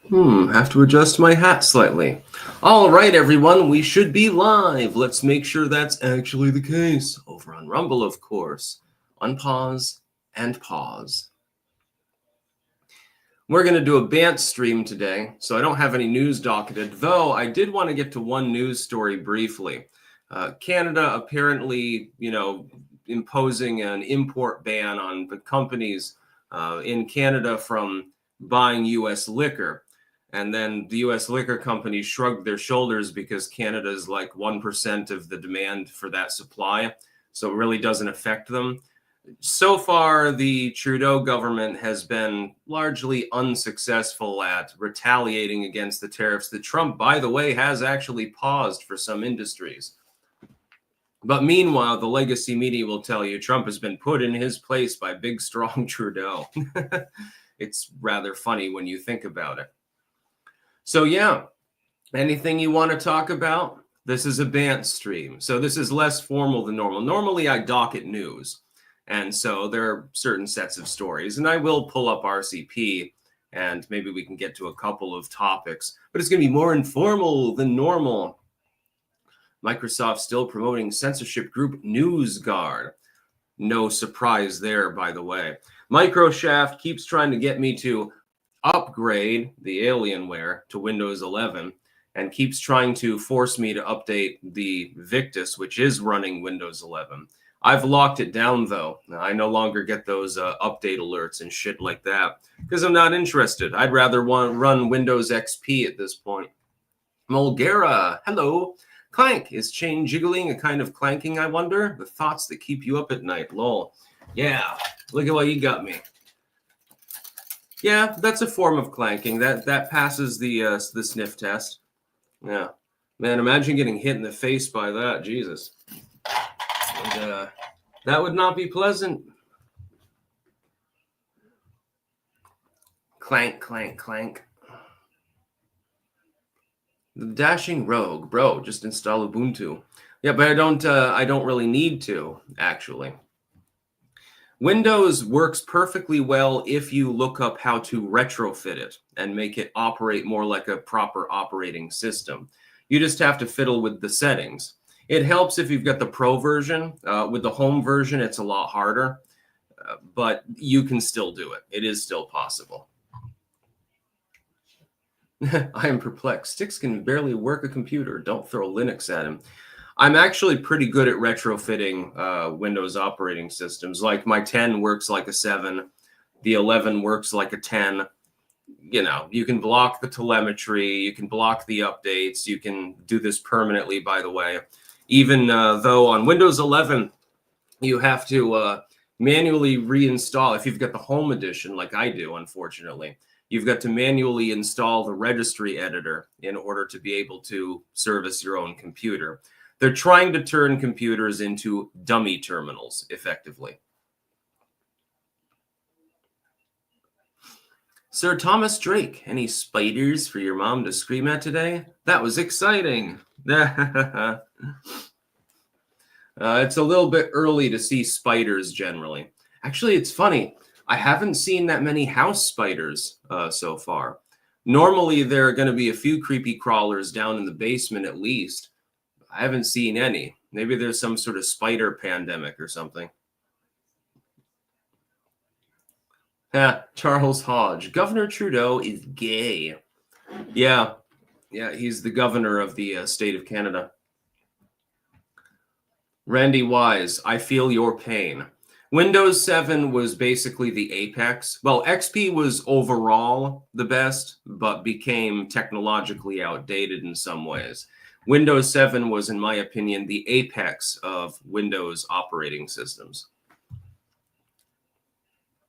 Have to adjust my hat slightly. All right, everyone, we should be live. Let's make sure that's actually the case. Over on Rumble, of course. Unpause and pause. We're going to do a Bantz stream today, so I don't have any news docketed, though I did want to get to one news story briefly. Canada apparently, imposing an import ban on the companies in Canada from buying U.S. liquor. And then the U.S. liquor companies shrugged their shoulders because Canada is like 1% of the demand for that supply. So it really doesn't affect them. So far, the Trudeau government has been largely unsuccessful at retaliating against the tariffs that Trump, by the way, has actually paused for some industries. But meanwhile, the legacy media will tell you Trump has been put in his place by big, strong Trudeau. It's rather funny when you think about it. So yeah, anything you want to talk about? This is a Bantz stream. So this is less formal than normal. Normally I docket news. And so there are certain sets of stories. And I will pull up RCP and maybe we can get to a couple of topics. But it's going to be more informal than normal. Microsoft still promoting censorship group NewsGuard. No surprise there, by the way. Microshaft keeps trying to get me to upgrade the Alienware to Windows 11 and keeps trying to force me to update the Victus, which is running Windows 11. I've locked it down, though. I no longer get those update alerts and shit like that because I'm not interested. I'd rather run Windows XP at this point. Mulgara, hello. Clank, is chain jiggling a kind of clanking, I wonder? The thoughts that keep you up at night, lol. Yeah, look at what you got me. Yeah, that's a form of clanking. That passes the sniff test. Yeah, man, imagine getting hit in the face by that. Jesus, and, that would not be pleasant. Clank, clank, clank. The dashing rogue, bro. Just install Ubuntu. Yeah, but I don't really need to actually. Windows works perfectly well if you look up how to retrofit it and make it operate more like a proper operating system. You just have to fiddle with the settings. It helps if you've got the Pro version. With the Home version, it's a lot harder, but you can still do it. It is still possible. I am perplexed. Sticks can barely work a computer. Don't throw Linux at him. I'm actually pretty good at retrofitting Windows operating systems. Like my 10 works like a 7. The 11 works like a 10. You know, you can block the telemetry. You can block the updates. You can do this permanently, by the way. Even though on Windows 11, you have to manually reinstall. If you've got the Home Edition, like I do, unfortunately, you've got to manually install the registry editor in order to be able to service your own computer. They're trying to turn computers into dummy terminals, effectively. Sir Thomas Drake, any spiders for your mom to scream at today? That was exciting. It's a little bit early to see spiders generally. Actually, it's funny. I haven't seen that many house spiders so far. Normally, there are going to be a few creepy crawlers down in the basement at least. I haven't seen any. Maybe there's some sort of spider pandemic or something. Yeah, Charles Hodge. Governor Trudeau is gay. Yeah, he's the governor of the state of Canada. Randy Wise, I feel your pain. Windows 7 was basically the apex. Well, XP was overall the best, but became technologically outdated in some ways. Windows 7 was, in my opinion, the apex of Windows operating systems.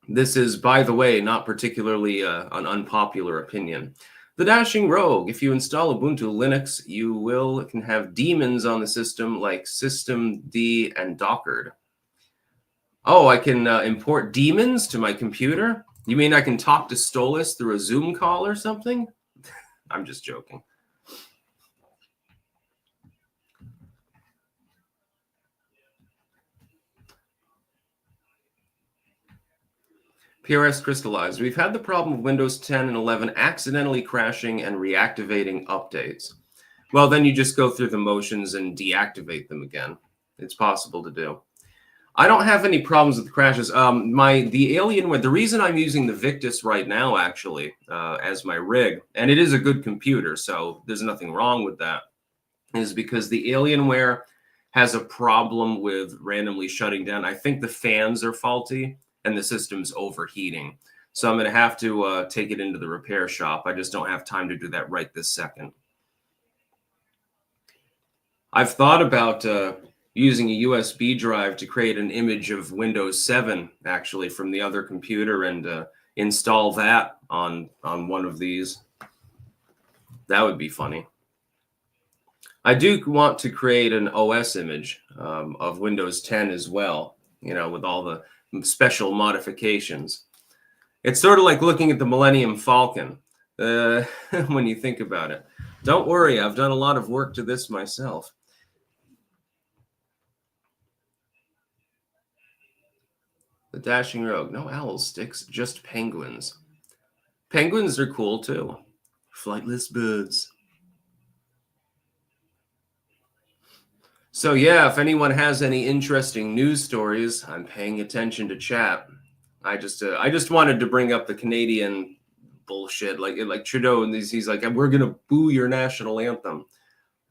This is, by the way, not particularly an unpopular opinion. The Dashing Rogue, if you install Ubuntu Linux, you can have daemons on the system like systemd and dockered. Oh, I can import daemons to my computer? You mean I can talk to Stolas through a Zoom call or something? I'm just joking. PRS crystallized. We've had the problem of Windows 10 and 11 accidentally crashing and reactivating updates. Well, then you just go through the motions and deactivate them again. It's possible to do. I don't have any problems with crashes. The Alienware, the reason I'm using the Victus right now, actually, as my rig, and it is a good computer, so there's nothing wrong with that, is because the Alienware has a problem with randomly shutting down. I think the fans are faulty and the system's overheating. So I'm going to have to take it into the repair shop. I just don't have time to do that right this second. I've thought about using a USB drive to create an image of Windows 7, actually, from the other computer and install that on one of these. That would be funny. I do want to create an OS image of Windows 10 as well, you know, with all the special modifications. It's sort of like looking at the Millennium Falcon when you think about it. Don't worry, I've done a lot of work to this myself. The Dashing Rogue. No owl sticks, just penguins. Penguins are cool too. Flightless birds. So yeah, if anyone has any interesting news stories, I'm paying attention to chat. I just wanted to bring up the Canadian bullshit, like Trudeau and these. He's like, we're gonna boo your national anthem.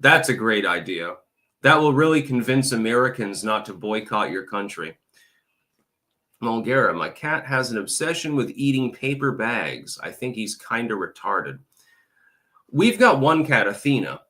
That's a great idea. That will really convince Americans not to boycott your country. Mulgara, my cat has an obsession with eating paper bags. I think he's kind of retarded. We've got one cat, Athena.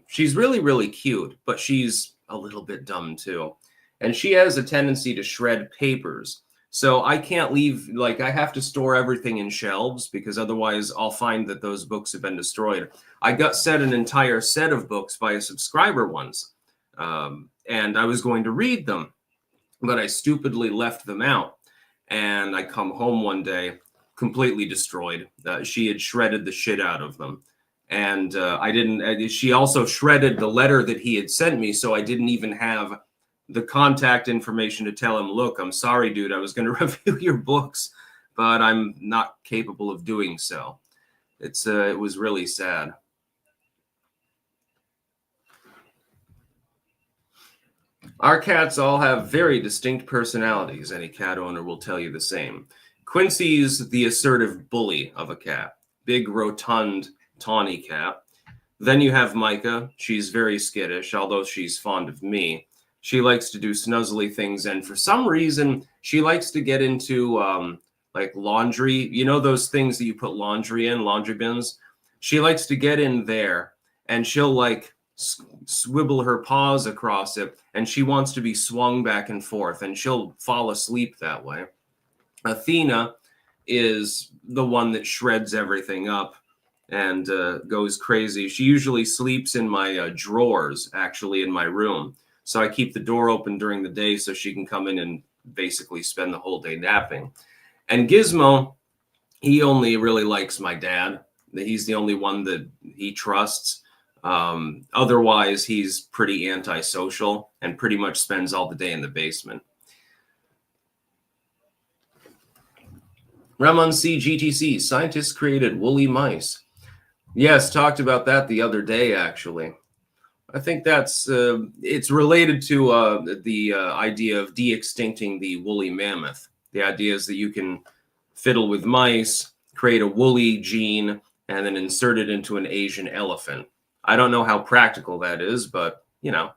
She's really, really cute, but she's a little bit dumb too. And she has a tendency to shred papers. So I can't leave, like I have to store everything in shelves because otherwise I'll find that those books have been destroyed. I got sent an entire set of books by a subscriber once. And I was going to read them, but I stupidly left them out. And I come home one day completely destroyed. She had shredded the shit out of them. And she also shredded the letter that he had sent me. So I didn't even have the contact information to tell him, look, I'm sorry, dude, I was going to review your books, but I'm not capable of doing so. It was really sad. Our cats all have very distinct personalities. Any cat owner will tell you the same. Quincy's the assertive bully of a cat. Big, rotund, tawny cat. Then you have Micah. She's very skittish, although she's fond of me. She likes to do snuzzly things, and for some reason, she likes to get into like laundry. You know those things that you put laundry in, laundry bins? She likes to get in there, and she'll like swivel her paws across it, and she wants to be swung back and forth, and she'll fall asleep that way. Athena is the one that shreds everything up and goes crazy. She usually sleeps in my drawers, actually, in my room. So I keep the door open during the day so she can come in and basically spend the whole day napping. And Gizmo, he only really likes my dad. He's the only one that he trusts. Otherwise, he's pretty antisocial and pretty much spends all the day in the basement. Ramon C. GTC, scientists created woolly mice. Yes, talked about that the other day, actually. I think that's it's related to the idea of de-extincting the woolly mammoth. The idea is that you can fiddle with mice, create a woolly gene, and then insert it into an Asian elephant. I don't know how practical that is, but, you know.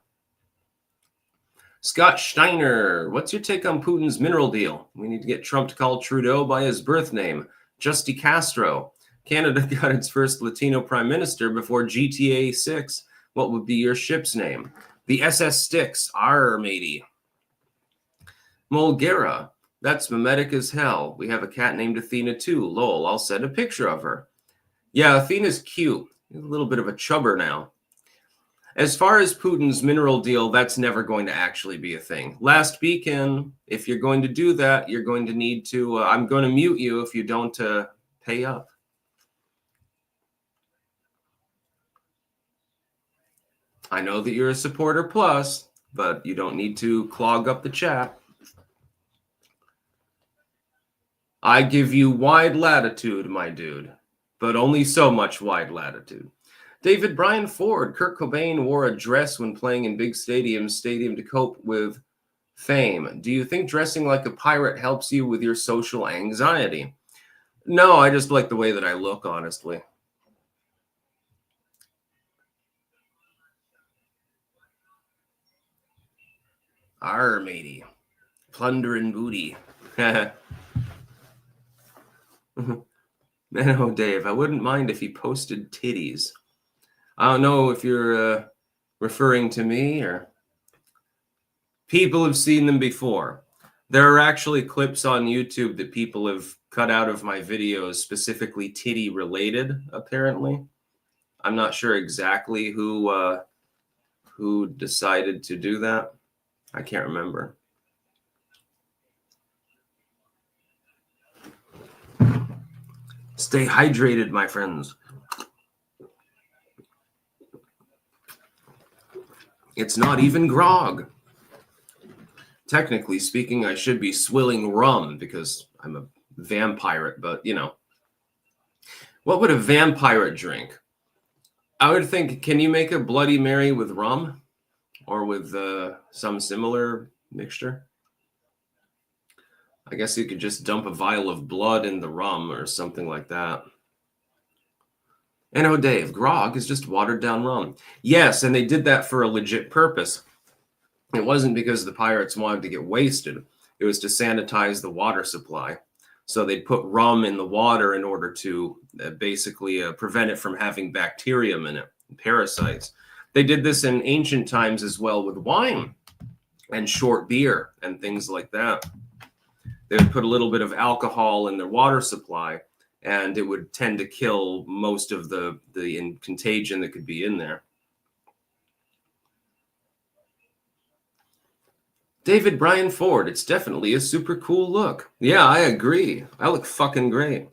Scott Steiner, what's your take on Putin's mineral deal? We need to get Trump to call Trudeau by his birth name, Justy Castro. Canada got its first Latino prime minister before GTA 6. What would be your ship's name? The SS Styx, arr, matey. Mulgera, that's mimetic as hell. We have a cat named Athena too. Lol, I'll send a picture of her. Yeah, Athena's cute. A little bit of a chubber now. As far as Putin's mineral deal, that's never going to actually be a thing. Last Beacon, if you're going to do that, you're going to need to, I'm going to mute you if you don't pay up. I know that you're a supporter plus, but you don't need to clog up the chat. I give you wide latitude, my dude, but only so much wide latitude. David Bryan Ford, Kurt Cobain wore a dress when playing in big stadium to cope with fame. Do you think dressing like a pirate helps you with your social anxiety? No, I just like the way that I look, honestly. Arr, matey. Plunder and booty. No, Dave, I wouldn't mind if he posted titties. I don't know if you're referring to me or... People have seen them before. There are actually clips on YouTube that people have cut out of my videos, specifically titty related, apparently. I'm not sure exactly who decided to do that. I can't remember. Stay hydrated, my friends. It's not even grog. Technically speaking, I should be swilling rum because I'm a vampire, but you know. What would a vampire drink? I would think, can you make a Bloody Mary with rum? Or with some similar mixture? I guess you could just dump a vial of blood in the rum or something like that. And oh, Dave, grog is just watered down rum. Yes, and they did that for a legit purpose. It wasn't because the pirates wanted to get wasted. It was to sanitize the water supply. So they'd put rum in the water in order to basically prevent it from having bacterium in it, parasites. They did this in ancient times as well with wine and short beer and things like that. They would put a little bit of alcohol in their water supply, and it would tend to kill most of the contagion that could be in there. David Bryan Ford, it's definitely a super cool look. Yeah, I agree. I look fucking great.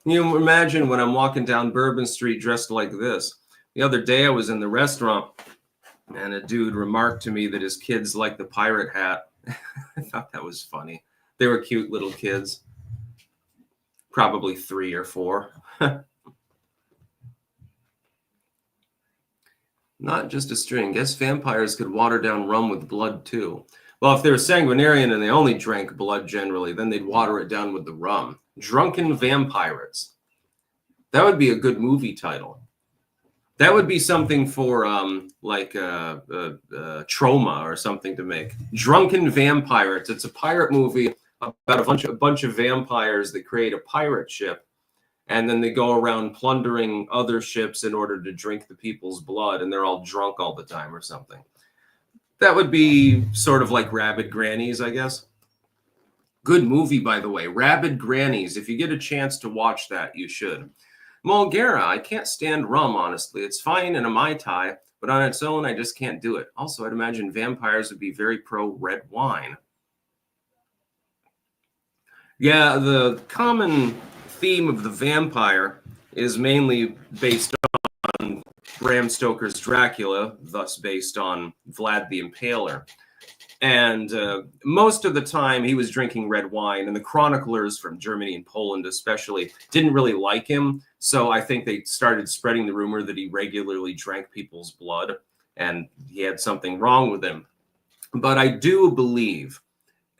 You imagine when I'm walking down Bourbon Street dressed like this. The other day I was in the restaurant and a dude remarked to me that his kids like the pirate hat. I thought that was funny. They were cute little kids. Probably 3 or 4. Not just a string. Guess vampires could water down rum with blood too. Well, if they were sanguinarian and they only drank blood generally, then they'd water it down with the rum. Drunken Vampirates. That would be a good movie title. That would be something for Trauma or something to make. Drunken Vampirates. It's a pirate movie about a bunch of vampires that create a pirate ship, and then they go around plundering other ships in order to drink the people's blood, and they're all drunk all the time or something. That would be sort of like Rabid Grannies, I guess. Good movie, by the way. Rabid Grannies. If you get a chance to watch that, you should. Mulgara, I can't stand rum, honestly. It's fine in a Mai Tai, but on its own, I just can't do it. Also, I'd imagine vampires would be very pro red wine. Yeah, the common theme of the vampire is mainly based on Bram Stoker's Dracula, thus based on Vlad the Impaler. And most of the time he was drinking red wine, and the chroniclers from Germany and Poland especially didn't really like him. So I think they started spreading the rumor that he regularly drank people's blood and he had something wrong with him. But I do believe,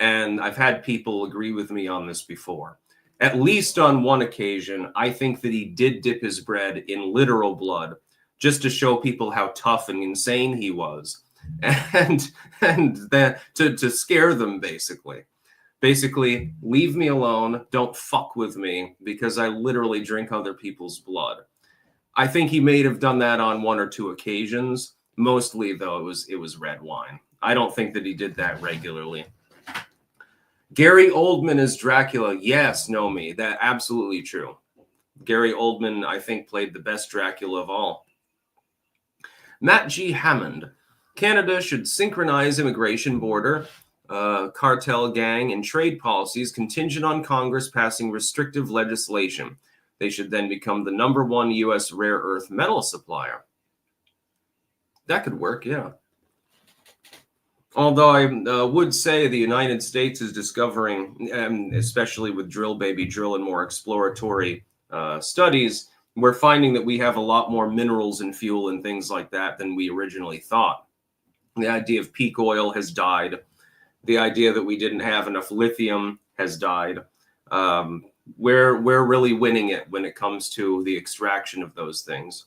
and I've had people agree with me on this before, at least on one occasion, I think that he did dip his bread in literal blood just to show people how tough and insane he was. And that to scare them, basically leave me alone, don't fuck with me, because I literally drink other people's blood. I think he may have done that on 1 or 2 occasions. Mostly though, it was red wine. I don't think that he did that regularly. Gary Oldman as Dracula. Yes, Nomi, that absolutely true. Gary Oldman, I think, played the best Dracula of all. Matt G. Hammond. Canada should synchronize immigration, border, cartel gang, and trade policies contingent on Congress passing restrictive legislation. They should then become the #1 U.S. rare earth metal supplier. That could work, yeah. Although I would say the United States is discovering, especially with drill baby drill and more exploratory studies, we're finding that we have a lot more minerals and fuel and things like that than we originally thought. The idea of peak oil has died. The idea that we didn't have enough lithium has died. We're really winning it when it comes to the extraction of those things.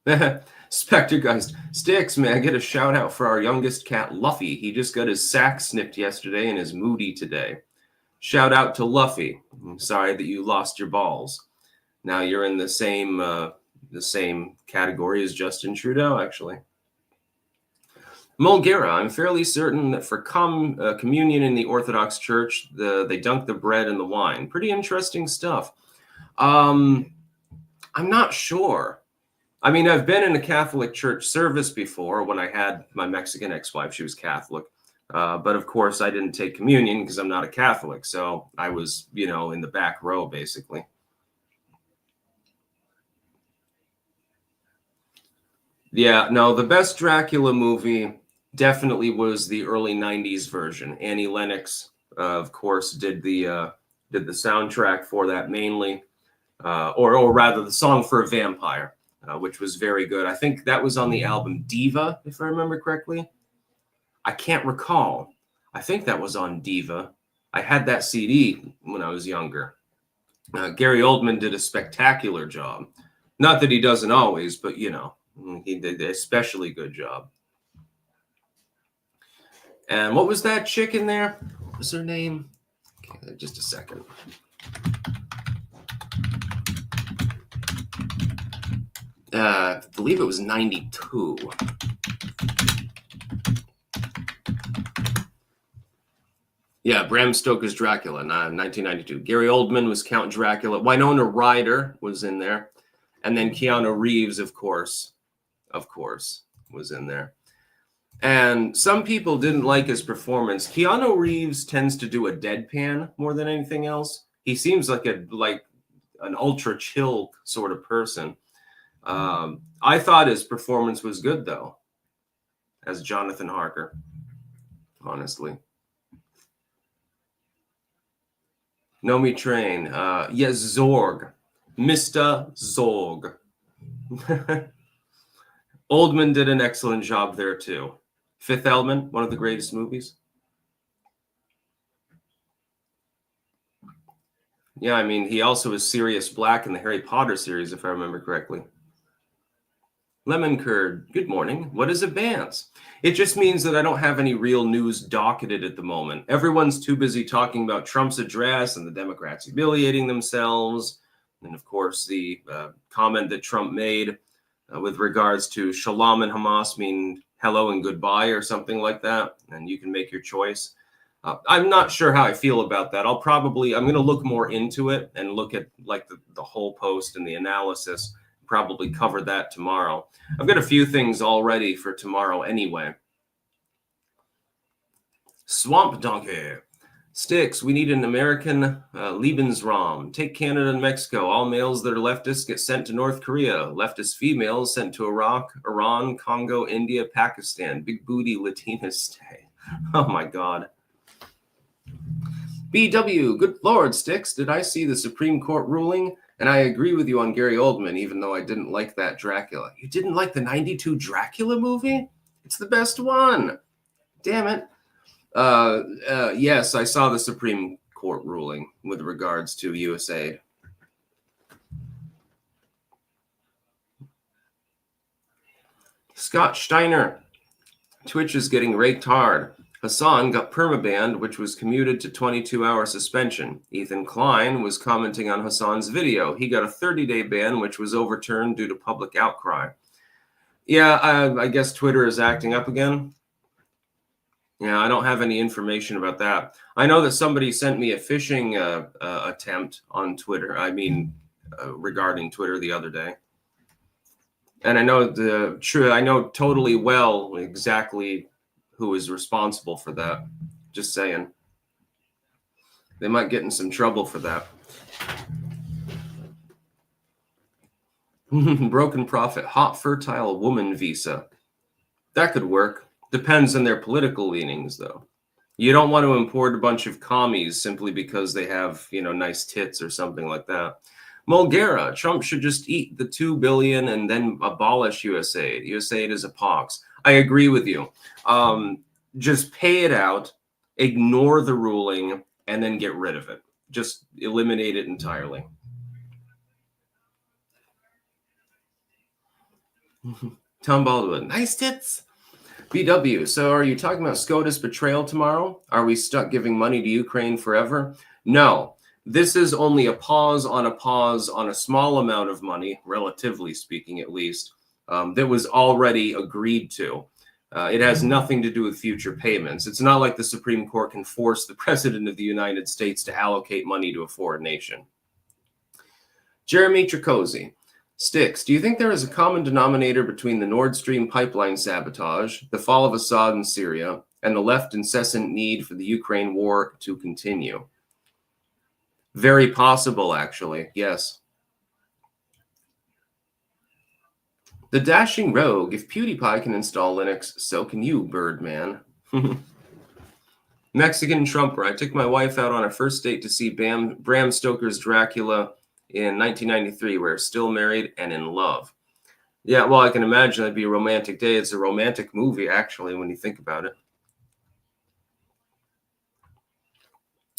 Spectergeist. Sticks, may I get a shout out for our youngest cat, Luffy? He just got his sack snipped yesterday and is moody today. Shout out to Luffy. I'm sorry that you lost your balls. Now you're in the same category as Justin Trudeau, actually. Mulgera, I'm fairly certain that for communion in the Orthodox Church, they dunk the bread in the wine. Pretty interesting stuff. I'm not sure. I mean, I've been in a Catholic church service before when I had my Mexican ex-wife. She was Catholic. But of course, I didn't take communion because I'm not a Catholic. So I was, in the back row, basically. Yeah, no, the best Dracula movie definitely was the early 90s version. Annie Lennox, of course, did the soundtrack for that mainly, or rather the Song for a Vampire. Which was very good. I think that was on the album Diva, if I remember correctly. I can't recall. I think that was on Diva. I had that CD when I was younger. Gary Oldman did a spectacular job. Not that he doesn't always, but, he did an especially good job. And what was that chick in there? What was her name? Okay, just a second. I believe it was 92. Yeah, Bram Stoker's Dracula, 1992. Gary Oldman was Count Dracula. Winona Ryder was in there. And then Keanu Reeves, of course, was in there. And some people didn't like his performance. Keanu Reeves tends to do a deadpan more than anything else. He seems like an ultra chill sort of person. I thought his performance was good, though, as Jonathan Harker, honestly. Nomi Train. Yes, Zorg. Mr. Zorg. Oldman did an excellent job there, too. Fifth Element, one of the greatest movies. Yeah, I mean, he also is Sirius Black in the Harry Potter series, if I remember correctly. Lemon Curd, good morning. What is a Bantz? It just means that I don't have any real news docketed at the moment. Everyone's too busy talking about Trump's address and the Democrats humiliating themselves. And of course, the comment that Trump made with regards to Shalom and Hamas mean hello and goodbye or something like that. And you can make your choice. I'm not sure how I feel about that. I'm going to look more into it and look at like the whole post and the analysis. Probably cover that tomorrow. I've got a few things all ready for tomorrow anyway. Swamp Donkey. Sticks, we need an American Lebensraum. Take Canada and Mexico. All males that are leftists get sent to North Korea. Leftist females sent to Iraq, Iran, Congo, India, Pakistan. Big booty Latinas stay. Oh my God. BW, good Lord, Sticks. Did I see the Supreme Court ruling? And I agree with you on Gary Oldman, even though I didn't like that Dracula. You didn't like the 92 Dracula movie? It's the best one. Damn it. Yes, I saw the Supreme Court ruling with regards to USAID. Scott Steiner. Twitch is getting raked hard. Hassan got permabanned, which was commuted to 22-hour suspension. Ethan Klein was commenting on Hassan's video. He got a 30-day ban, which was overturned due to public outcry. Yeah, I guess Twitter is acting up again. Yeah, I don't have any information about that. I know that somebody sent me a phishing attempt on Twitter. Regarding Twitter the other day. And I know totally well exactly who is responsible for that. Just saying. They might get in some trouble for that. Broken Prophet, hot fertile woman visa. That could work. Depends on their political leanings, though. You don't want to import a bunch of commies simply because they have, nice tits or something like that. Mulgera, Trump should just eat the $2 billion and then abolish USAID. USAID is a pox. I agree with you. Just pay it out, ignore the ruling, and then get rid of it. Just eliminate it entirely. Tom Baldwin, nice tits. BW, so are you talking about SCOTUS betrayal tomorrow? Are we stuck giving money to Ukraine forever? No, this is only a pause on a small amount of money, relatively speaking at least, that was already agreed to. It has nothing to do with future payments. It's not like the Supreme Court can force the President of the United States to allocate money to a foreign nation. Jeremy Tricosi. Sticks, do you think there is a common denominator between the Nord Stream pipeline sabotage, the fall of Assad in Syria, and the left's incessant need for the Ukraine war to continue? Very possible, actually, yes. The dashing rogue, if PewDiePie can install Linux, so can you, Birdman. Mexican Trumper, I took my wife out on a first date to see Bram Stoker's Dracula in 1993. We're still married and in love. Yeah, well, I can imagine that'd be a romantic day. It's a romantic movie, actually, when you think about it.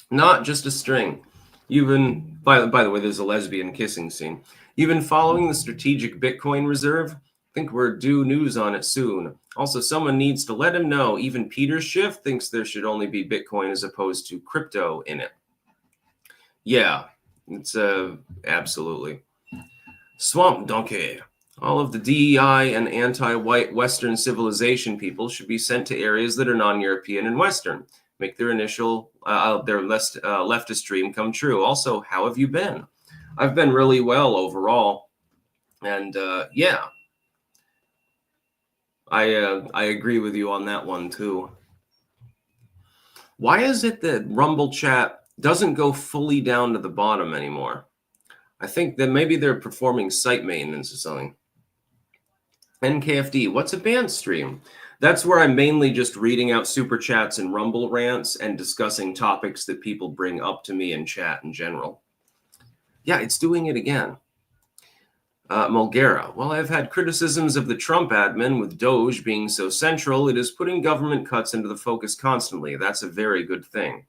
Not just a string. You've been, by the way, there's a lesbian kissing scene. You've been following the strategic Bitcoin reserve? Think we're due news on it soon. Also, someone needs to let him know. Even Peter Schiff thinks there should only be Bitcoin as opposed to crypto in it. Yeah, it's absolutely. Swamp Donkey. All of the DEI and anti-white Western civilization people should be sent to areas that are non-European and Western. Make their initial, their leftist dream come true. Also, how have you been? I've been really well overall. And yeah, I agree with you on that one too. Why is it that Rumble chat doesn't go fully down to the bottom anymore? I think that maybe they're performing site maintenance or something. NKFD, what's a Bantz stream? That's where I'm mainly just reading out super chats and Rumble rants and discussing topics that people bring up to me in chat in general. Yeah, it's doing it again. Mulgera, well, I've had criticisms of the Trump admin with Doge being so central. It is putting government cuts into the focus constantly. That's a very good thing.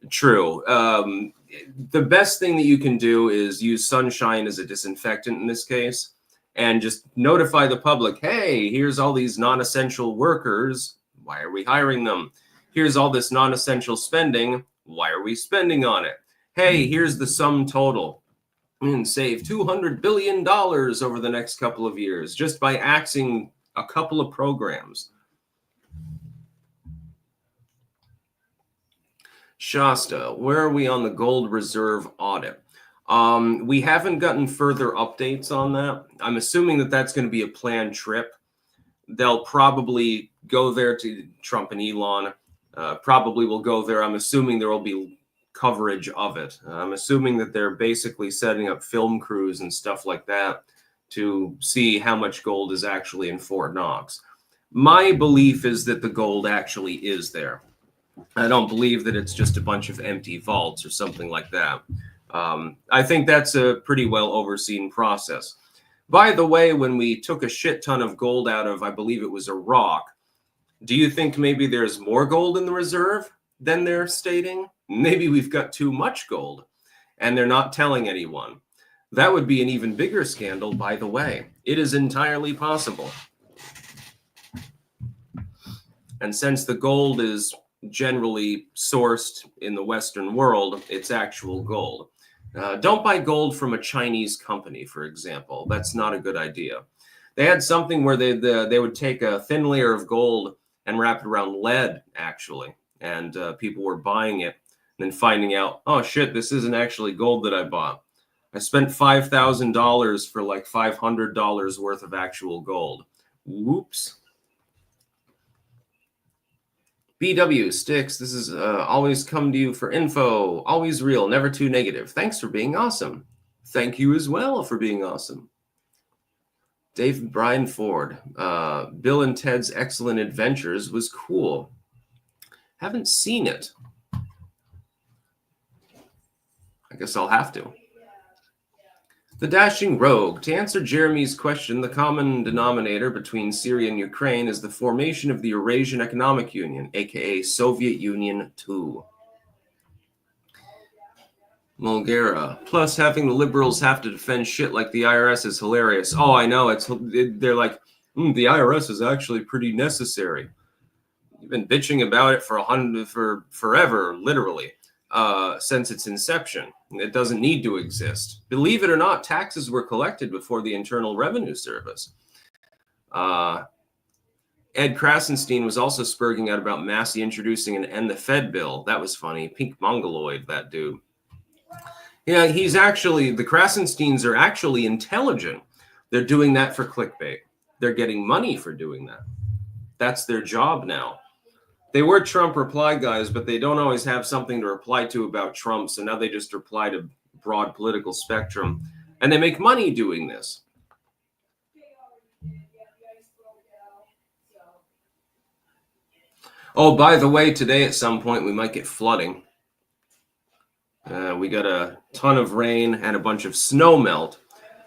True. The best thing that you can do is use sunshine as a disinfectant in this case. And just notify the public, hey, here's all these non-essential workers. Why are we hiring them? Here's all this non-essential spending. Why are we spending on it? Hey, here's the sum total. And save $200 billion over the next couple of years just by axing a couple of programs. Shasta, where are we on the gold reserve audit? We haven't gotten further updates on that. I'm assuming that that's going to be a planned trip. They'll probably go there to Trump and Elon. Probably will go there. I'm assuming there will be coverage of it. I'm assuming that they're basically setting up film crews and stuff like that to see how much gold is actually in Fort Knox. My belief is that the gold actually is there. I don't believe that it's just a bunch of empty vaults or something like that. I think that's a pretty well overseen process. By the way, when we took a shit ton of gold out of, I believe it was a rock, do you think maybe there's more gold in the reserve than they're stating? Maybe we've got too much gold and they're not telling anyone. That would be an even bigger scandal, by the way. It is entirely possible. And since the gold is generally sourced in the Western world, it's actual gold. Don't buy gold from a Chinese company, for example. That's not a good idea. They had something where they would take a thin layer of gold and wrap it around lead, actually. And people were buying it and then finding out, oh, shit, this isn't actually gold that I bought. I spent $5,000 for like $500 worth of actual gold. Whoops. BW Sticks, this is always come to you for info. Always real, never too negative. Thanks for being awesome. Thank you as well for being awesome. David Brian Ford. Bill and Ted's Excellent Adventures was cool. Haven't seen it. I guess I'll have to. The Dashing Rogue. To answer Jeremy's question, the common denominator between Syria and Ukraine is the formation of the Eurasian Economic Union, aka Soviet Union II. Mulgera. Plus, having the liberals have to defend shit like the IRS is hilarious. Oh, I know. They're like, the IRS is actually pretty necessary. You've been bitching about it for forever, literally, since its inception. It doesn't need to exist. Believe it or not, taxes were collected before the Internal Revenue Service. Ed Krasenstein was also spurging out about Massey introducing an End the Fed bill. That was funny. Pink Mongoloid, that dude. Yeah, the Krasensteins are actually intelligent. They're doing that for clickbait. They're getting money for doing that. That's their job now. They were Trump reply guys, but they don't always have something to reply to about Trump, so now they just reply to broad political spectrum, and they make money doing this. Oh, by the way, today at some point we might get flooding. We got a ton of rain and a bunch of snow melt,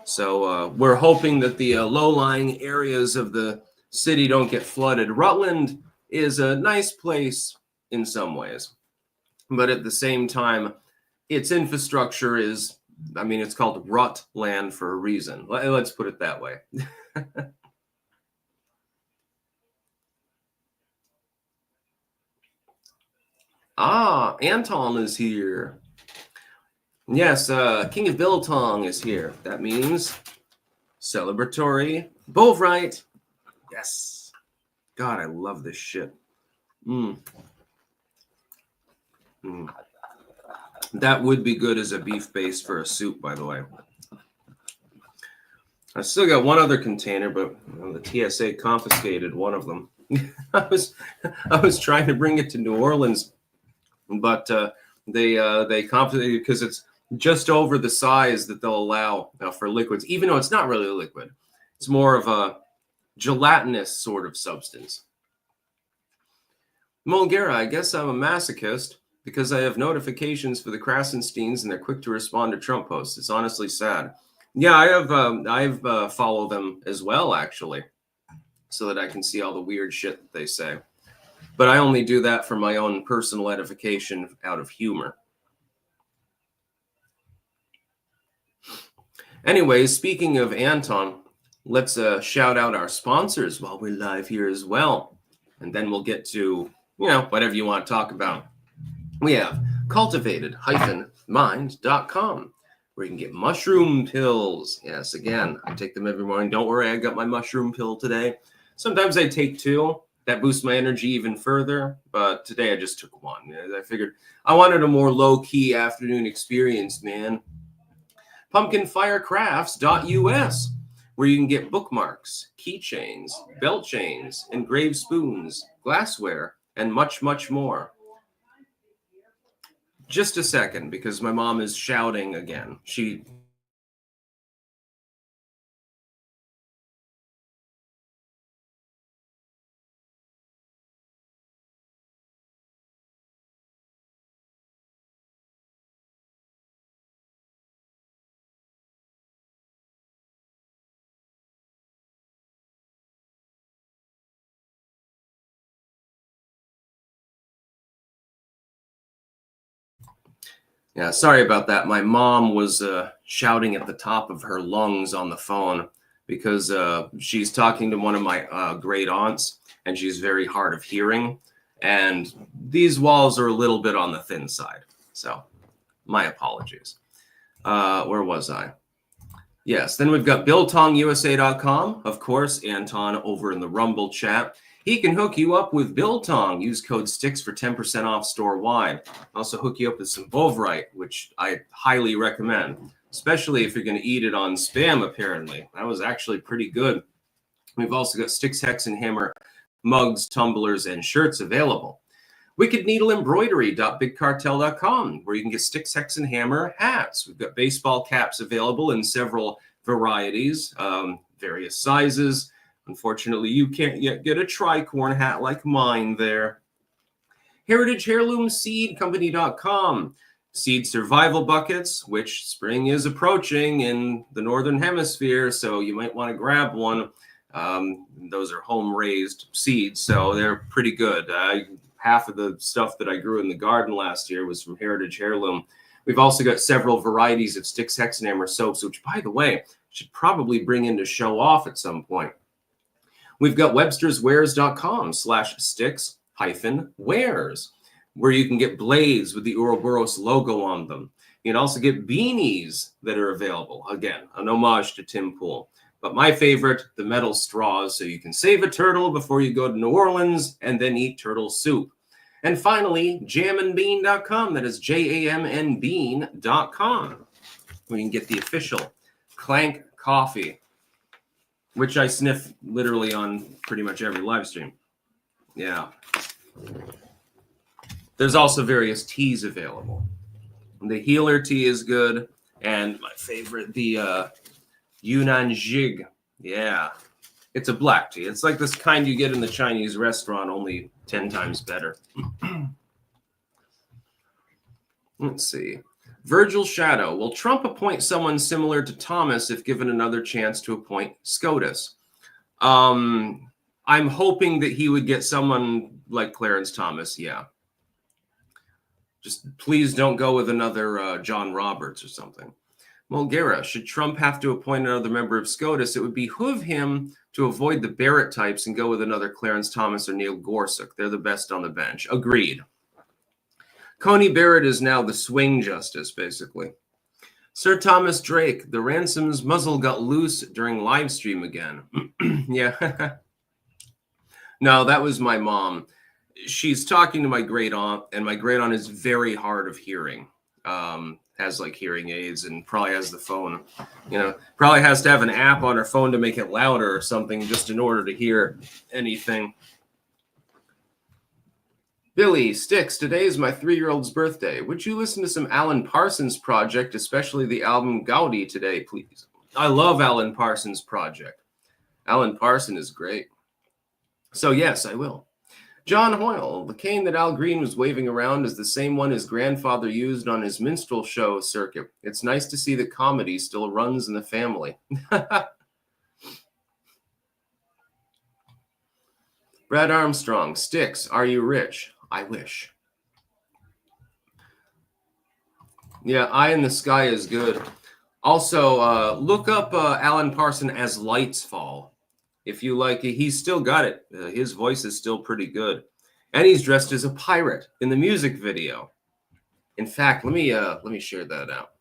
so we're hoping that the low-lying areas of the city don't get flooded. Rutland is a nice place in some ways, but at the same time, its infrastructure is, it's called rut land for a reason. Let's put it that way. Anton is here. Yes, King of Biltong is here. That means celebratory Bovright. Yes. God, I love this shit. That would be good as a beef base for a soup, by the way. I still got one other container, but the TSA confiscated one of them. I was trying to bring it to New Orleans, but they confiscated because it's just over the size that they'll allow for liquids, even though it's not really a liquid. It's more of a gelatinous sort of substance. Mulgera, I guess I'm a masochist because I have notifications for the Krasensteins and they're quick to respond to Trump posts. It's honestly sad. Yeah, I've followed them as well, actually, so that I can see all the weird shit that they say. But I only do that for my own personal edification out of humor. Anyways, speaking of Anton, let's shout out our sponsors while we're live here as well. And then we'll get to, whatever you want to talk about. We have cultivated-mind.com, where you can get mushroom pills. Yes, again, I take them every morning. Don't worry, I got my mushroom pill today. Sometimes I take two. That boosts my energy even further. But today I just took one. I figured I wanted a more low-key afternoon experience, man. Pumpkinfirecrafts.us, where you can get bookmarks, keychains, belt chains, engraved spoons, glassware, and much, much more. Just a second, because my mom is shouting again. Yeah, sorry about that. My mom was shouting at the top of her lungs on the phone because she's talking to one of my great aunts, and she's very hard of hearing. And these walls are a little bit on the thin side. So my apologies. Where was I? Yes, then we've got BiltongUSA.com. Of course, Anton over in the Rumble chat. He can hook you up with Biltong. Use code STICKS for 10% off store-wide. Also hook you up with some Bovright, which I highly recommend, especially if you're going to eat it on Spam, apparently. That was actually pretty good. We've also got Sticks, Hex, and Hammer mugs, tumblers, and shirts available. Wicked Needle Embroidery.bigcartel.com, where you can get Sticks, Hex, and Hammer hats. We've got baseball caps available in several varieties. various sizes. Unfortunately, you can't yet get a tricorn hat like mine there. Heritage Heirloom Seed Company.com. Seed survival buckets, which spring is approaching in the Northern Hemisphere, so you might want to grab one. Those are home-raised seeds, so they're pretty good. Half of the stuff that I grew in the garden last year was from Heritage Heirloom. We've also got several varieties of Styx Hexenhammer soaps, which, by the way, should probably bring in to show off at some point. We've got websterswares.com/Styx-wares, where you can get blades with the Ouroboros logo on them. You can also get beanies that are available. Again, an homage to Tim Pool. But my favorite, the metal straws, so you can save a turtle before you go to New Orleans and then eat turtle soup. And finally, jamandbean.com. That is JAMNbean.com. We can get the official Clank coffee, which I sniff literally on pretty much every live stream. Yeah. There's also various teas available. The healer tea is good. And my favorite, the Yunnan Jig. Yeah. It's a black tea. It's like this kind you get in the Chinese restaurant, only 10 times better. Let's see. Virgil Shadow. Will Trump appoint someone similar to Thomas if given another chance to appoint SCOTUS? I'm hoping that he would get someone like Clarence Thomas, yeah. Just please don't go with another John Roberts or something. Mulgera, should Trump have to appoint another member of SCOTUS, it would behoove him to avoid the Barrett types and go with another Clarence Thomas or Neil Gorsuch. They're the best on the bench. Agreed. Coney Barrett is now the swing justice, basically. Sir Thomas Drake, the ransom's muzzle got loose during live stream again. Yeah. No, that was my mom. She's talking to my great aunt, and my great aunt is very hard of hearing. Has like hearing aids and probably has the phone, probably has to have an app on her phone to make it louder or something just in order to hear anything. Billy Sticks, today is my 3-year-old's birthday. Would you listen to some Alan Parsons Project, especially the album Gaudi today, please? I love Alan Parsons Project. Alan Parson is great. So yes, I will. John Hoyle, the cane that Al Green was waving around is the same one his grandfather used on his minstrel show circuit. It's nice to see that comedy still runs in the family. Brad Armstrong, Sticks, are you rich? I wish. Yeah, Eye in the Sky is good. Also, look up Alan Parson as Lights Fall. If you like it, he's still got it. His voice is still pretty good. And he's dressed as a pirate in the music video. In fact, let me share that out.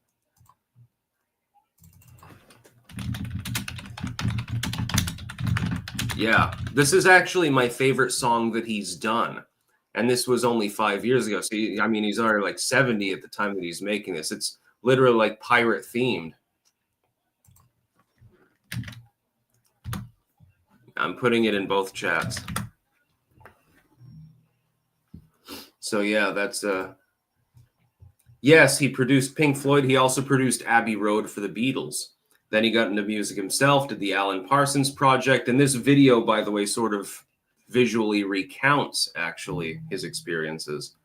Yeah, this is actually my favorite song that he's done. And this was only 5 years ago. So, I mean, he's already like 70 at the time that he's making this. It's literally like pirate themed. I'm putting it in both chats. So yeah, that's yes, he produced Pink Floyd. He also produced Abbey Road for the Beatles. Then he got into music himself, did the Alan Parsons Project. And this video, by the way, sort of visually recounts actually his experiences.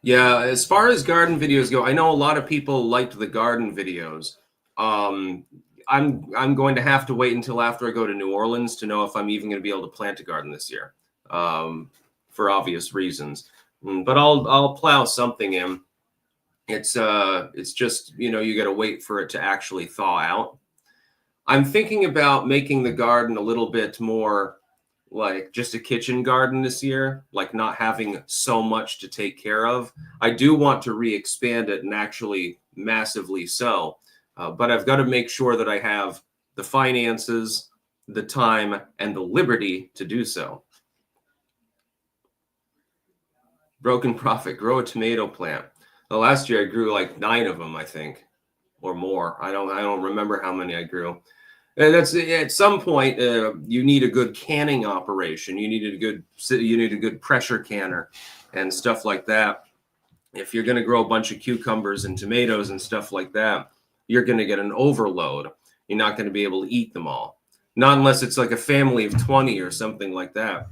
Yeah, as far as garden videos go, I know a lot of people liked the garden videos. I'm going to have to wait until after I go to New Orleans to know if I'm even going to be able to plant a garden this year, for obvious reasons. But I'll plow something in. It's just, you got to wait for it to actually thaw out. I'm thinking about making the garden a little bit more like just a kitchen garden this year, like not having so much to take care of. I do want to re-expand it and actually massively so, but I've got to make sure that I have the finances, the time, and the liberty to do so. Broken Prophet, grow a tomato plant. Well, last year I grew like 9 of them, I think, or more. I don't remember how many I grew. And that's at some point you need a good canning operation. You need a good pressure canner and stuff like that. If you're going to grow a bunch of cucumbers and tomatoes and stuff like that, you're going to get an overload. You're not going to be able to eat them all. Not unless it's like a family of 20 or something like that.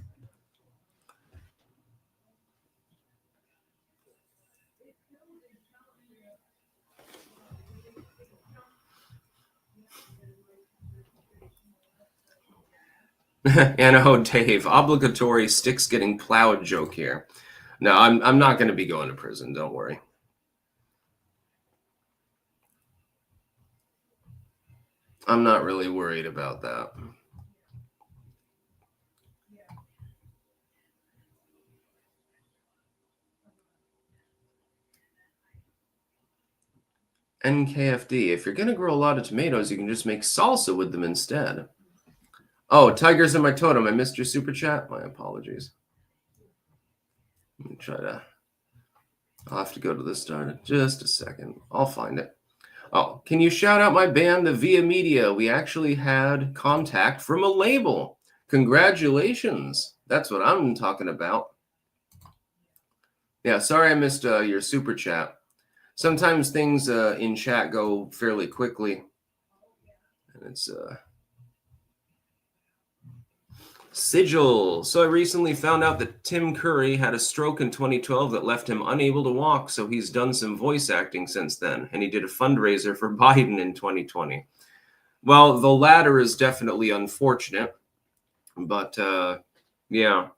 And oh, Dave, obligatory sticks getting plowed joke here. No, I'm not going to be going to prison. Don't worry. I'm not really worried about that. NKFD, if you're going to grow a lot of tomatoes, you can just make salsa with them instead. Oh, Tiger's in my totem. I missed your super chat. My apologies. Let me try to... I'll have to go to the start in just a second. I'll find it. Oh, can you shout out my band, the Via Media? We actually had contact from a label. Congratulations. That's what I'm talking about. Yeah, sorry I missed your super chat. Sometimes things in chat go fairly quickly. And it's... Sigil. So I recently found out that Tim Curry had a stroke in 2012 that left him unable to walk, so he's done some voice acting since then, and he did a fundraiser for Biden in 2020. Well, the latter is definitely unfortunate, but yeah.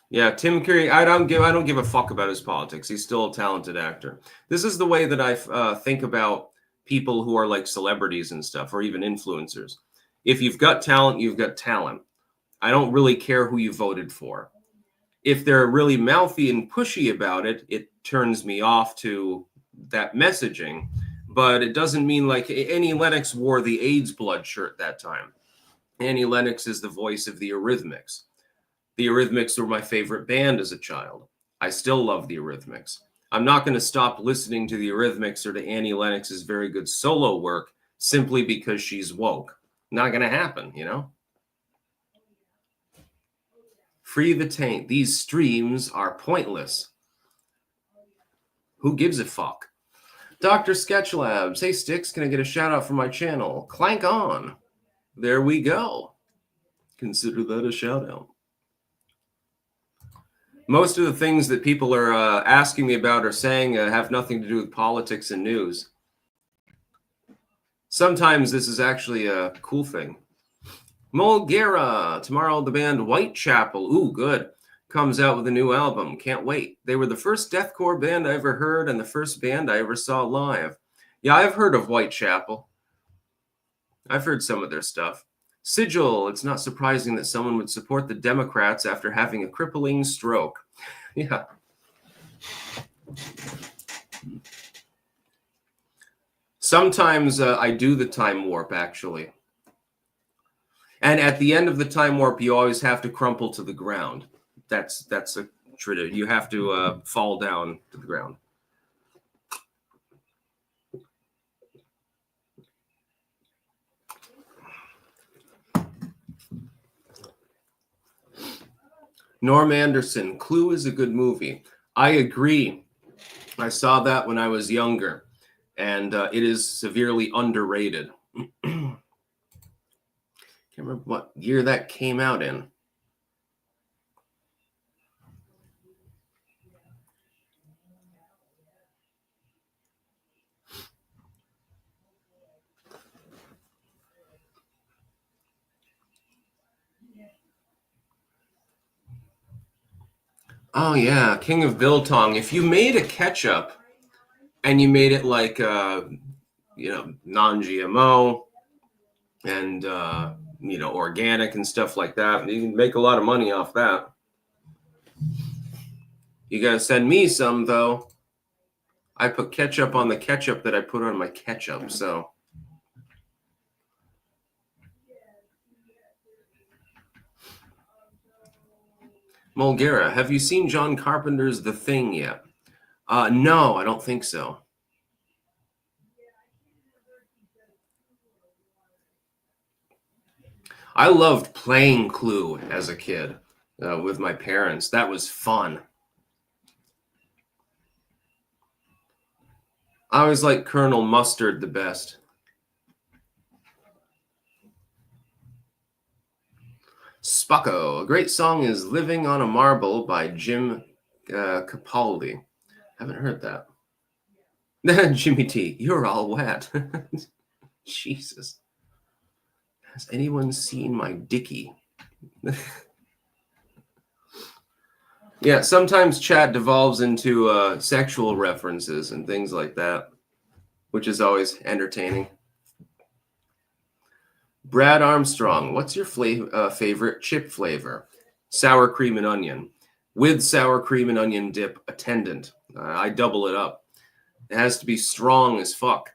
Yeah, Tim Curry, I don't give a fuck about his politics. He's still a talented actor. This is the way that I think about people who are like celebrities and stuff, or even influencers. If you've got talent, you've got talent. I don't really care who you voted for. If they're really mouthy and pushy about it, it turns me off to that messaging. But it doesn't mean like Annie Lennox wore the AIDS blood shirt that time. Annie Lennox is the voice of the Eurythmics. The Eurythmics were my favorite band as a child. I still love the Eurythmics. I'm not going to stop listening to the Eurythmics or to Annie Lennox's very good solo work simply because she's woke. Not going to happen, you know? Free the taint. These streams are pointless. Who gives a fuck? Dr. Sketchlabs. Hey, Sticks, can I get a shout out from my channel? Clank on. There we go. Consider that a shout out. Most of the things that people are asking me about or saying have nothing to do with politics and news. Sometimes this is actually a cool thing. Mulgera. Tomorrow the band Whitechapel, ooh, good, comes out with a new album. Can't wait. They were the first deathcore band I ever heard and the first band I ever saw live. Yeah, I've heard of Whitechapel. I've heard some of their stuff. Sigil. It's not surprising that someone would support the Democrats after having a crippling stroke. Yeah. Sometimes I do the time warp, actually. And at the end of the time warp, you always have to crumple to the ground. That's a tradition. You have to fall down to the ground. Norm Anderson, Clue is a good movie. I agree. I saw that when I was younger, and it is severely underrated. Can't remember what year that came out in. Oh yeah, King of Biltong. If you made a ketchup and you made it like non-GMO and organic and stuff like that, you can make a lot of money off that. You gotta send me some though. I put ketchup on the ketchup that I put on my ketchup, so. Mulgera, have you seen John Carpenter's The Thing yet? No, I don't think so. I loved playing Clue as a kid. with my parents. That was fun. I always like Colonel Mustard the best. Spocko. A great song is Living on a Marble by Jim Capaldi. Haven't heard that. Jimmy T, you're all wet. Jesus. Has anyone seen my dickie? Yeah, sometimes chat devolves into sexual references and things like that, which is always entertaining. Brad Armstrong, what's your favorite chip flavor? Sour cream and onion. With sour cream and onion dip attendant. I double it up. It has to be strong as fuck.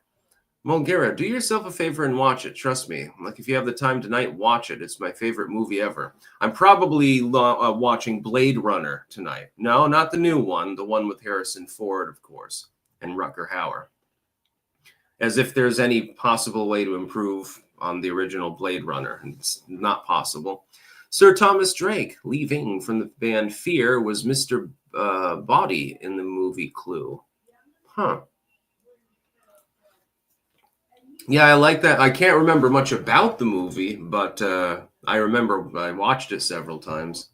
Mulgera, do yourself a favor and watch it. Trust me. Like, if you have the time tonight, watch it. It's my favorite movie ever. I'm probably watching Blade Runner tonight. No, not the new one. The one with Harrison Ford, of course, and Rutger Hauer. As if there's any possible way to improve on the original Blade Runner. It's not possible. Sir Thomas Drake, leaving from the band Fear, was Mr. Body in the movie Clue. Huh. Yeah, I like that. I can't remember much about the movie, but I remember I watched it several times.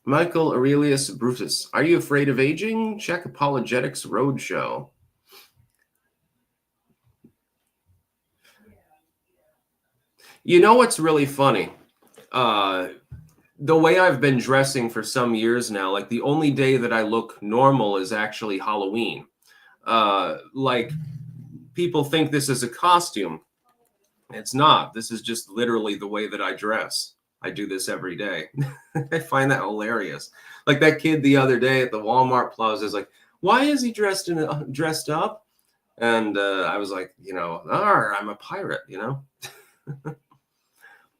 Michael Aurelius Brutus, are you afraid of aging? Check Apologetics Roadshow. You know what's really funny? The way I've been dressing for some years now, like the only day that I look normal is actually Halloween. Like, people think this is a costume. It's not. This is just literally the way that I dress. I do this every day. I find that hilarious. Like that kid the other day at the Walmart Plaza is like, why is he dressed up? And I was like, I'm a pirate,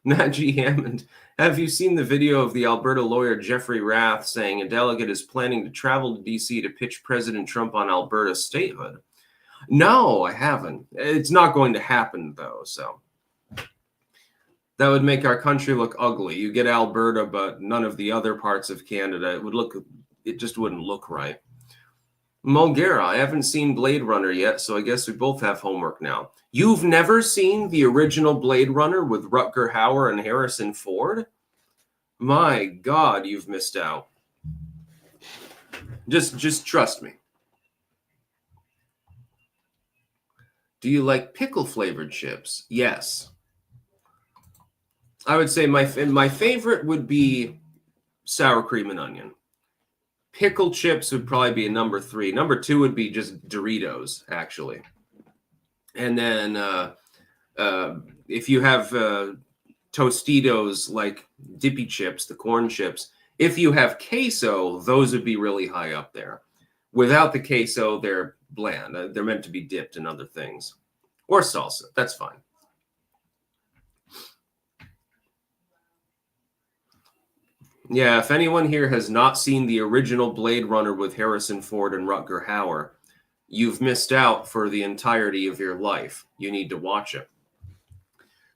Najee Hammond, have you seen the video of the Alberta lawyer Jeffrey Rath saying a delegate is planning to travel to D.C. to pitch President Trump on Alberta's statehood? No, I haven't. It's not going to happen, though, so that would make our country look ugly. You get Alberta, but none of the other parts of Canada. It just wouldn't look right. Mulgera, I haven't seen Blade Runner yet, so I guess we both have homework now. You've never seen the original Blade Runner with Rutger Hauer and Harrison Ford? My God, you've missed out. Just trust me. Do you like pickle-flavored chips? Yes. I would say my favorite would be sour cream and onion. Pickle chips would probably be a number 3. Number 2 would be just Doritos, actually. And then if you have Tostitos, like dippy chips, the corn chips, if you have queso, those would be really high up there. Without the queso, they're bland. They're meant to be dipped in other things. Or salsa. That's fine. Yeah, if anyone here has not seen the original Blade Runner with Harrison Ford and Rutger Hauer, you've missed out for the entirety of your life. You need to watch it.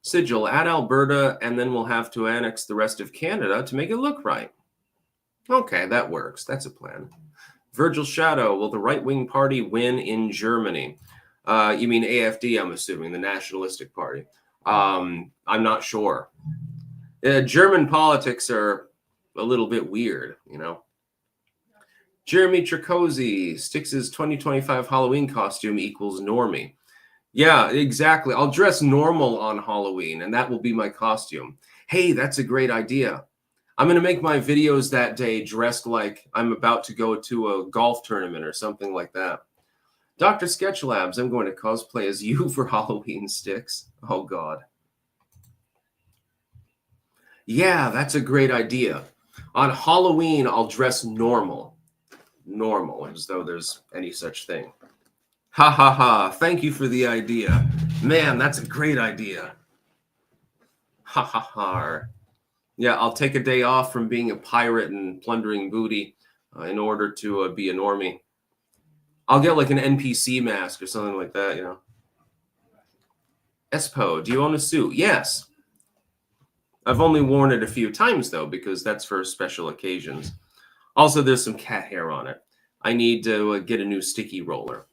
Sigil, add Alberta, and then we'll have to annex the rest of Canada to make it look right. Okay, that works. That's a plan. Virgil Shadow, will the right-wing party win in Germany? You mean AFD, I'm assuming, the Nationalistic Party. I'm not sure. German politics are a little bit weird, Jeremy Tricosi, Styx's 2025 Halloween costume equals normie. Yeah, exactly. I'll dress normal on Halloween, and that will be my costume. Hey, that's a great idea. I'm going to make my videos that day dressed like I'm about to go to a golf tournament or something like that. Dr. Sketchlabs, I'm going to cosplay as you for Halloween, Styx. Oh, God. Yeah, that's a great idea. On Halloween, I'll dress normal. Normal, as though there's any such thing. Ha ha ha. Thank you for the idea. Man, that's a great idea. Ha ha ha. Yeah, I'll take a day off from being a pirate and plundering booty in order to be a normie. I'll get like an NPC mask or something like that, Espo, do you own a suit? Yes. I've only worn it a few times, though, because that's for special occasions. Also, there's some cat hair on it. I need to get a new sticky roller.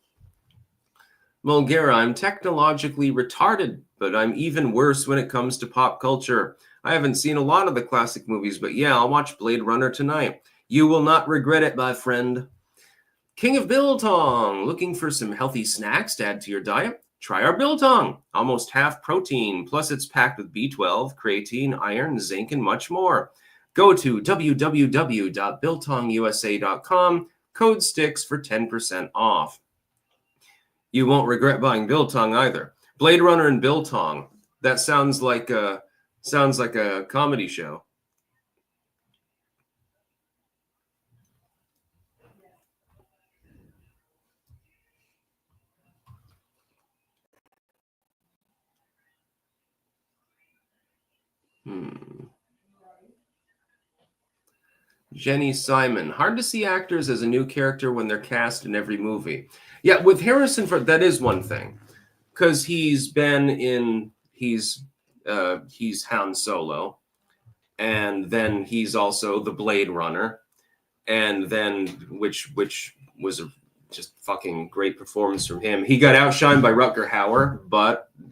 Mulgera, I'm technologically retarded, but I'm even worse when it comes to pop culture. I haven't seen a lot of the classic movies, but yeah, I'll watch Blade Runner tonight. You will not regret it, my friend. King of Biltong, looking for some healthy snacks to add to your diet? Try our Biltong, almost half protein, plus it's packed with B12, creatine, iron, zinc, and much more. Go to www.biltongusa.com, code STICKS for 10% off. You won't regret buying Biltong either. Blade Runner and Biltong. That sounds like a comedy show. Jenny Simon. Hard to see actors as a new character when they're cast in every movie. Yeah, with Harrison Ford, that is one thing, because he's Han Solo, and then he's also the Blade Runner, and then which was a just fucking great performance from him. He got outshined by Rutger Hauer,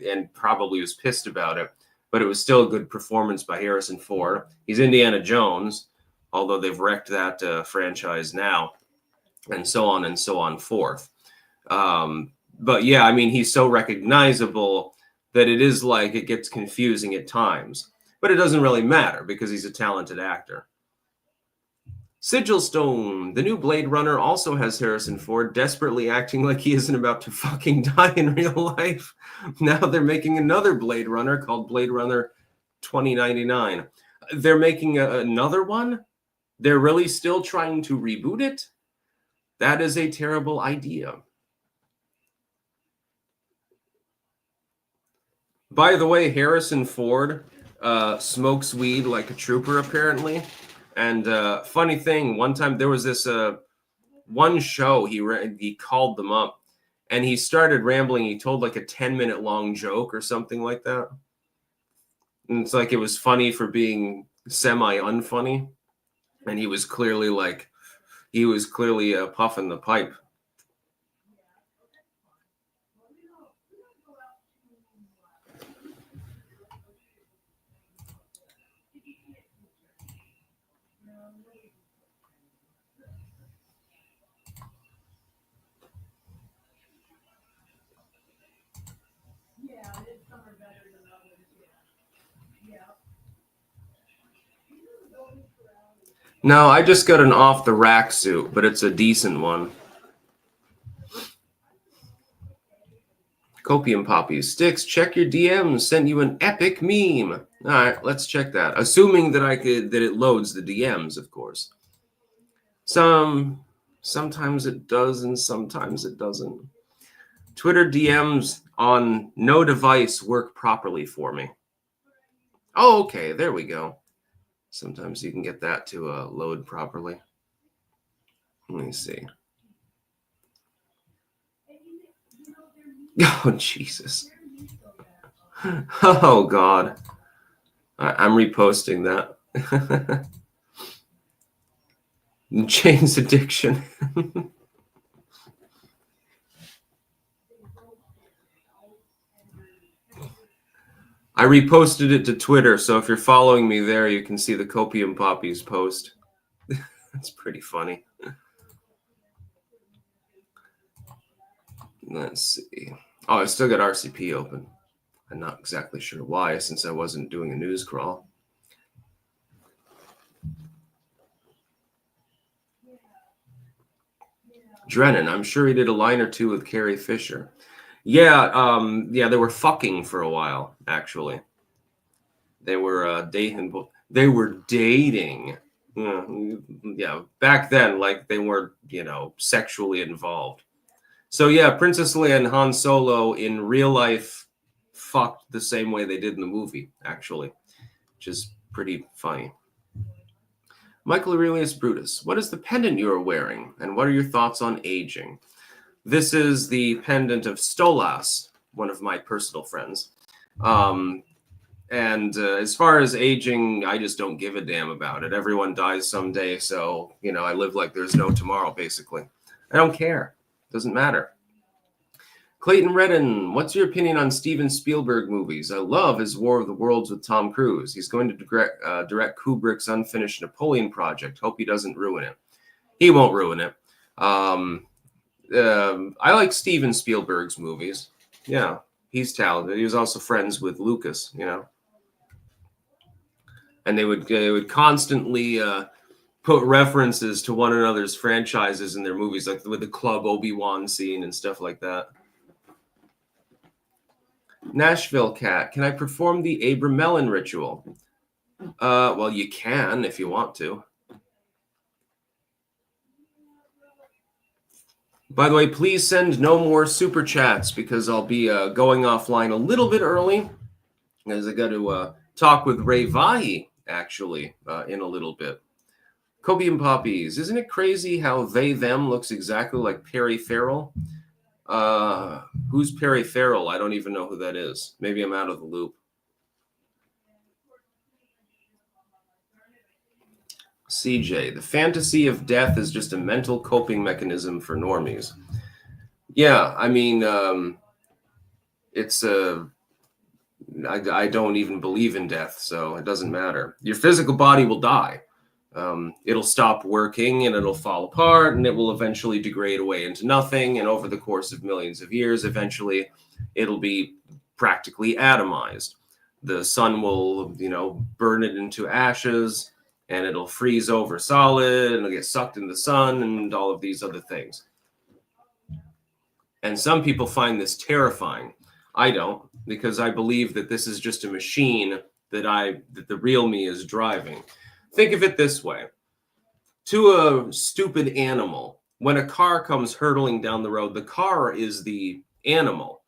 and probably was pissed about it, but it was still a good performance by Harrison Ford. He's Indiana Jones, although they've wrecked that franchise now, and so on forth. But yeah, I mean, he's so recognizable that it is like it gets confusing at times, but it doesn't really matter because he's a talented actor. Sigil Stone, the new Blade Runner also has Harrison Ford desperately acting like he isn't about to fucking die in real life. Now they're making another Blade Runner called Blade Runner 2099. They're making another one? They're really still trying to reboot it? That is a terrible idea. By the way, Harrison Ford smokes weed like a trooper, apparently. And funny thing, one time there was this one show, he called them up, and he started rambling. He told like a 10-minute long joke or something like that. And it's like it was funny for being semi-unfunny. And he was clearly puffing the pipe. No, I just got an off-the-rack suit, but it's a decent one. Copium Poppies. Sticks, check your DMs. Sent you an epic meme. All right, let's check that. Assuming that it loads the DMs, of course. Sometimes it does and sometimes it doesn't. Twitter DMs on no device work properly for me. Oh, okay, there we go. Sometimes you can get that to load properly. Let me see. Oh, Jesus. Oh, God. I'm reposting that. Jane's addiction. I reposted it to Twitter, so if you're following me there, you can see the Copium Poppies post. That's pretty funny. Let's see. Oh, I still got RCP open. I'm not exactly sure why, since I wasn't doing a news crawl. Drennan, I'm sure he did a line or two with Carrie Fisher. Yeah, they were fucking for a while, actually. They were dating. They were dating. Yeah, back then, like they weren't, sexually involved. So yeah, Princess Leia and Han Solo in real life fucked the same way they did in the movie, actually, which is pretty funny. Michael Aurelius Brutus, what is the pendant you are wearing, and what are your thoughts on aging? This is the pendant of Stolas, one of my personal friends. And as far as aging, I just don't give a damn about it. Everyone dies someday, so I live like there's no tomorrow. Basically, I don't care. Doesn't matter. Clayton Redden, what's your opinion on Steven Spielberg movies? I love his War of the Worlds with Tom Cruise. He's going to direct Kubrick's unfinished Napoleon project. Hope he doesn't ruin it. He won't ruin it. I like Steven Spielberg's movies. Yeah, he's talented. He was also friends with Lucas, and they would constantly put references to one another's franchises in their movies, like with the Club Obi-Wan scene and stuff like that. Nashville Cat, can I perform the Abram Mellon ritual? Well, you can if you want to. By the way, please send no more super chats because I'll be going offline a little bit early, as I got to talk with Ray Vahi actually in a little bit. Kobe and Poppies, isn't it crazy how they them looks exactly like Perry Farrell? Who's Perry Farrell? I don't even know who that is. Maybe I'm out of the loop. CJ, the fantasy of death is just a mental coping mechanism for normies. Yeah, I mean, it's I don't even believe in death, so it doesn't matter. Your physical body will die. It'll stop working and it'll fall apart and it will eventually degrade away into nothing. And over the course of millions of years, eventually it'll be practically atomized. The sun will, burn it into ashes and it'll freeze over solid and it'll get sucked in the sun and all of these other things. And some people find this terrifying. I don't, because I believe that this is just a machine that the real me is driving. Think of it this way. To a stupid animal, when a car comes hurtling down the road, the car is the animal,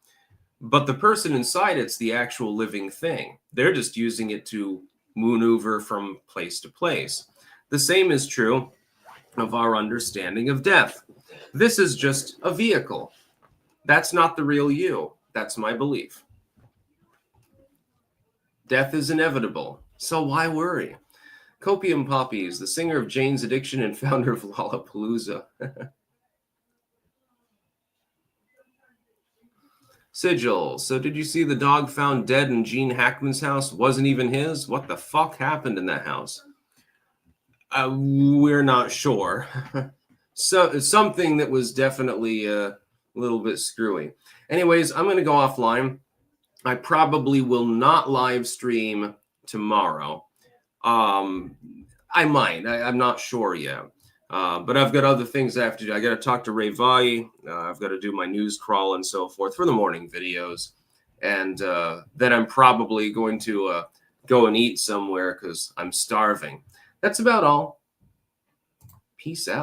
but the person inside it's the actual living thing. They're just using it to maneuver from place to place. The same is true of our understanding of death. This is just a vehicle. That's not the real you. That's my belief. Death is inevitable, so why worry? Copium Poppies, the singer of Jane's Addiction and founder of Lollapalooza. Sigil, so did you see the dog found dead in Gene Hackman's house? Wasn't even his? What the fuck happened in that house? We're not sure. So something that was definitely a little bit screwy. Anyways, I'm going to go offline. I probably will not live stream tomorrow. I might. I'm not sure yet. But I've got other things I have to do. I got to talk to Ray Vahi. I've got to do my news crawl and so forth for the morning videos. And then I'm probably going to go and eat somewhere because I'm starving. That's about all. Peace out.